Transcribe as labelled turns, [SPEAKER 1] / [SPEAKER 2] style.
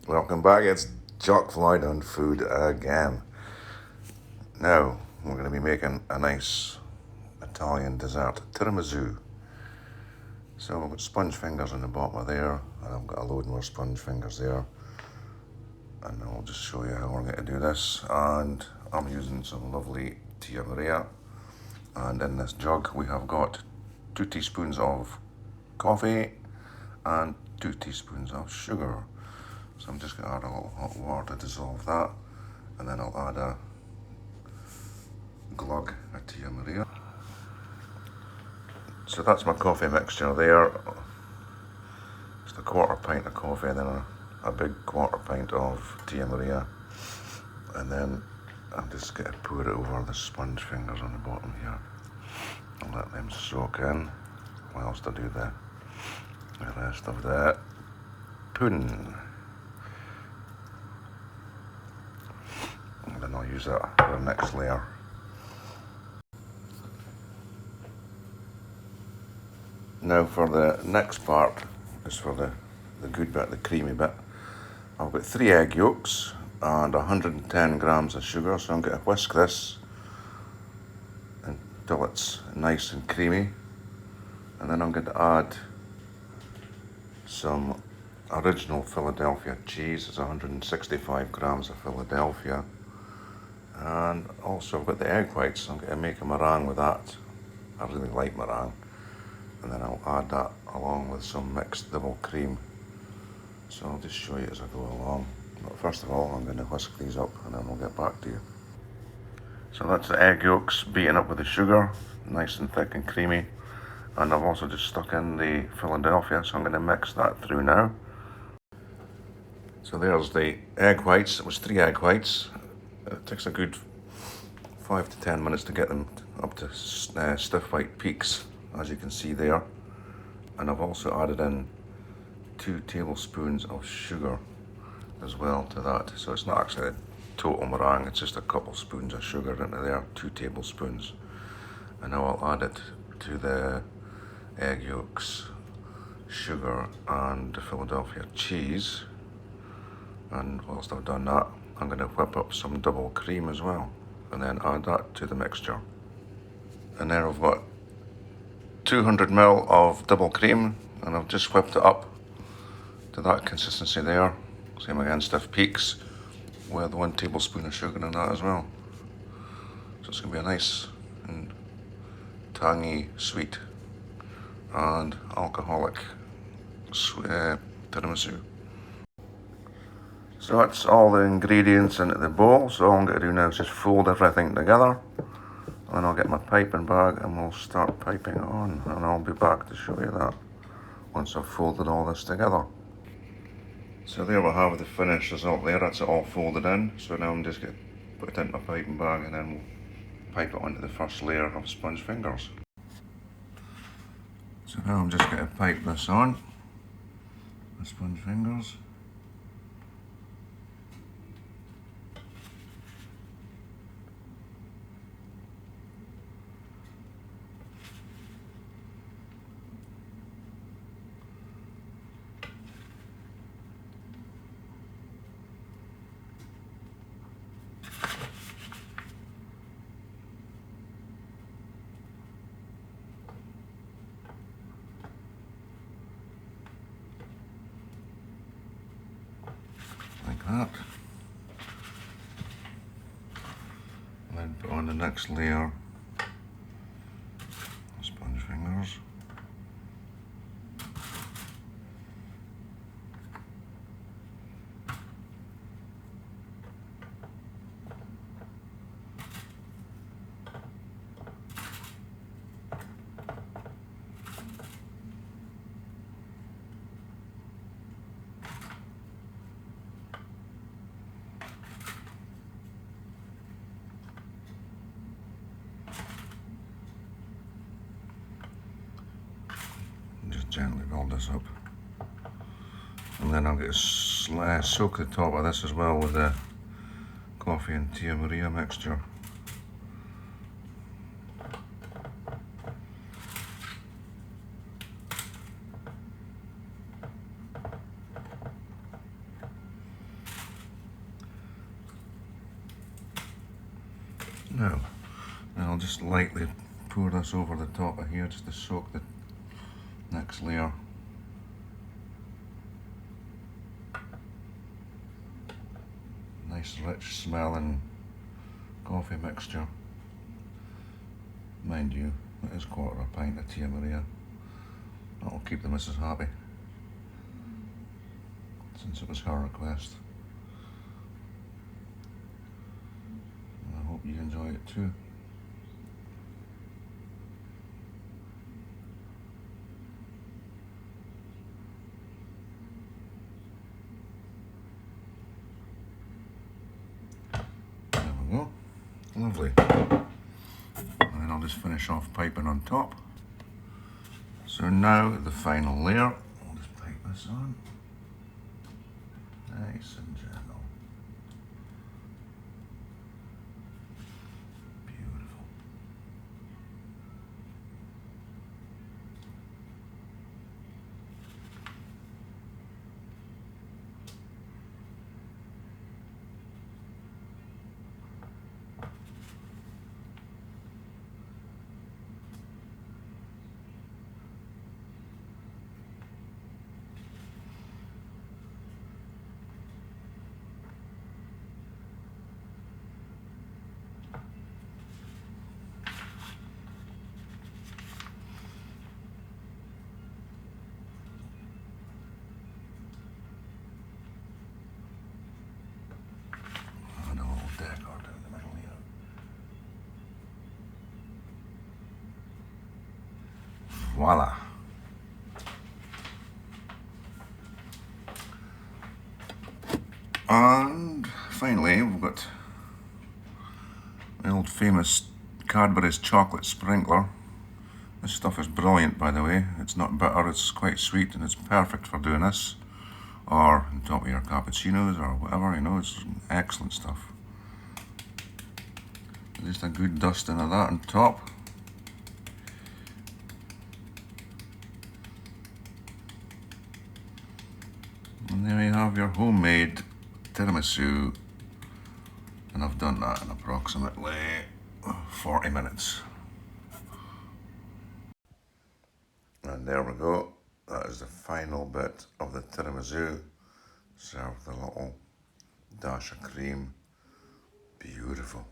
[SPEAKER 1] Welcome back, it's Jock Floyd on Food again. Now, we're going to be making a nice Italian dessert, tiramisu. So I've got sponge fingers on the bottom of there, and I've got a load more sponge fingers there. And I'll just show you how we're going to do this. And I'm using some lovely Tia Maria. And in this jug we have got 2 teaspoons of coffee and 2 teaspoons of sugar. So I'm just going to add a little hot water to dissolve that, and then I'll add a glug of Tia Maria. So that's my coffee mixture there. Just a quarter pint of coffee, and then a big quarter pint of Tia Maria. And then I'm just going to pour it over the sponge fingers on the bottom here. I'll let them soak in whilst I do the rest of the pudding. And then I'll use that for the next layer. Now for the next part, is for the good bit, the creamy bit. I've got 3 egg yolks and 110 grams of sugar, so I'm going to whisk this until it's nice and creamy. And then I'm going to add some original Philadelphia cheese. It's 165 grams of Philadelphia. And also I've got the egg whites, so I'm going to make a meringue with that. I really like meringue. And then I'll add that along with some mixed double cream. So I'll just show you as I go along. But first of all, I'm going to whisk these up and then we'll get back to you. So that's the egg yolks beaten up with the sugar, nice and thick and creamy. And I've also just stuck in the Philadelphia, so I'm going to mix that through now. So there's the egg whites. It was 3 egg whites. It takes a good 5 to 10 minutes to get them up to stiff white peaks, as you can see there. And I've also added in 2 tablespoons of sugar as well to that. So it's not actually a total meringue, it's just a couple spoons of sugar into there, 2 tablespoons. And now I'll add it to the egg yolks, sugar and the Philadelphia cheese. And whilst I've done that, I'm going to whip up some double cream as well and then add that to the mixture. And there I've got 200ml of double cream, and I've just whipped it up to that consistency there. Same again, stiff peaks with 1 tablespoon of sugar in that as well. So it's going to be a nice and tangy, sweet and alcoholic tiramisu. So that's all the ingredients into the bowl. So all I'm going to do now is just fold everything together. And then I'll get my piping bag and we'll start piping it on. And I'll be back to show you that once I've folded all this together. So there we have the finished result there. That's it all folded in. So now I'm just going to put it into my piping bag and then we'll pipe it onto the first layer of sponge fingers. So now I'm just going to pipe this on, the sponge fingers. Like that. And then put on the next layer of sponge fingers. Just gently build this up. And then I'll get to soak the top of this as well with the coffee and Tia Maria mixture. Now, I'll just lightly pour this over the top of here just to soak the next layer. Nice rich smelling coffee mixture. Mind you, it is 1/4 pint of Tia Maria. That'll keep the missus happy, since it was her request. And I hope you enjoy it too. There we go. Lovely. And then I'll just finish off piping on top. So now the final layer, I'll just pipe this on. Nice and gentle. Beautiful. Voila. And finally, we've got the old famous Cadbury's chocolate sprinkler. This stuff is brilliant, by the way. It's not bitter, it's quite sweet, and it's perfect for doing this, or on top of your cappuccinos or whatever, you know, it's excellent stuff. Just a good dusting of that on top. And there you have your homemade tiramisu, and I've done that in approximately 40 minutes. And there we go, that is the final bit of the tiramisu, served with a little dash of cream. Beautiful.